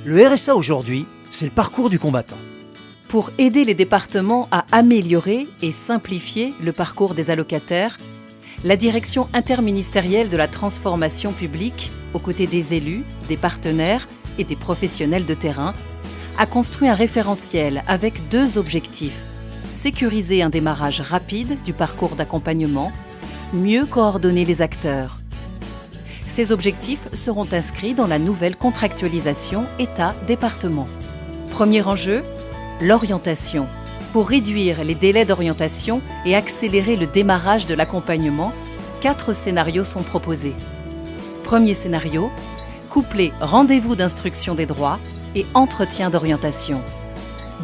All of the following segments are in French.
Le RSA aujourd'hui, c'est le parcours du combattant. Pour aider les départements à améliorer et simplifier le parcours des allocataires, la Direction interministérielle de la transformation publique, aux côtés des élus, des partenaires et des professionnels de terrain, a construit un référentiel avec 2 objectifs. Sécuriser un démarrage rapide du parcours d'accompagnement, mieux coordonner les acteurs. Ces objectifs seront inscrits dans la nouvelle contractualisation État-département. Premier enjeu, l'orientation. Pour réduire les délais d'orientation et accélérer le démarrage de l'accompagnement, 4 scénarios sont proposés. Premier scénario, coupler rendez-vous d'instruction des droits et entretien d'orientation.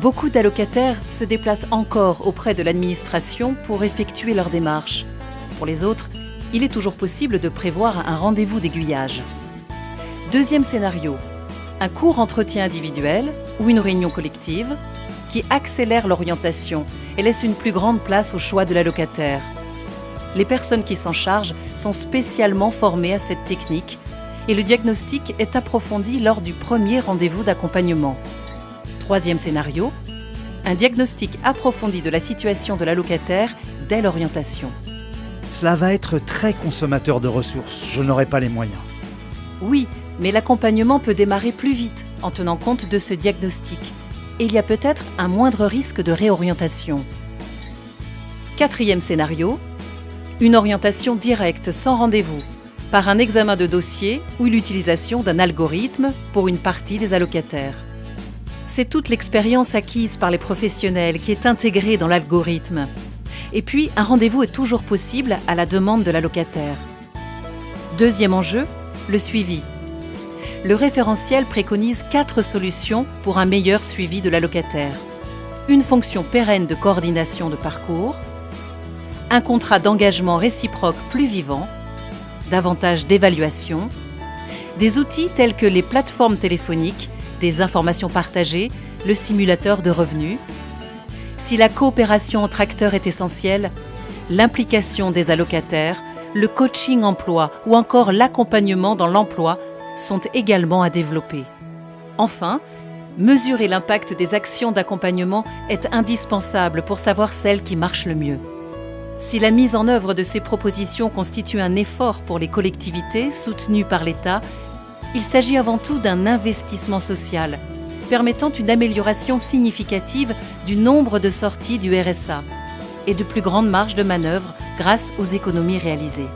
Beaucoup d'allocataires se déplacent encore auprès de l'administration pour effectuer leur démarche. Pour les autres, il est toujours possible de prévoir un rendez-vous d'aiguillage. Deuxième scénario, un court entretien individuel ou une réunion collective qui accélère l'orientation et laisse une plus grande place au choix de l'allocataire. Les personnes qui s'en chargent sont spécialement formées à cette technique et le diagnostic est approfondi lors du premier rendez-vous d'accompagnement. Troisième scénario, un diagnostic approfondi de la situation de l'allocataire dès l'orientation. Cela va être très consommateur de ressources, je n'aurai pas les moyens. Oui, mais l'accompagnement peut démarrer plus vite en tenant compte de ce diagnostic. Et il y a peut-être un moindre risque de réorientation. Quatrième scénario, une orientation directe sans rendez-vous, par un examen de dossier ou l'utilisation d'un algorithme pour une partie des allocataires. C'est toute l'expérience acquise par les professionnels qui est intégrée dans l'algorithme. Et puis, un rendez-vous est toujours possible à la demande de l'allocataire. Deuxième enjeu, le suivi. Le référentiel préconise 4 solutions pour un meilleur suivi de l'allocataire. Une fonction pérenne de coordination de parcours, un contrat d'engagement réciproque plus vivant, davantage d'évaluation, des outils tels que les plateformes téléphoniques, des informations partagées, le simulateur de revenus. Si la coopération entre acteurs est essentielle, l'implication des allocataires, le coaching emploi ou encore l'accompagnement dans l'emploi sont également à développer. Enfin, mesurer l'impact des actions d'accompagnement est indispensable pour savoir celles qui marchent le mieux. Si la mise en œuvre de ces propositions constitue un effort pour les collectivités soutenues par l'État, il s'agit avant tout d'un investissement social, permettant une amélioration significative du nombre de sorties du RSA et de plus grandes marges de manœuvre grâce aux économies réalisées.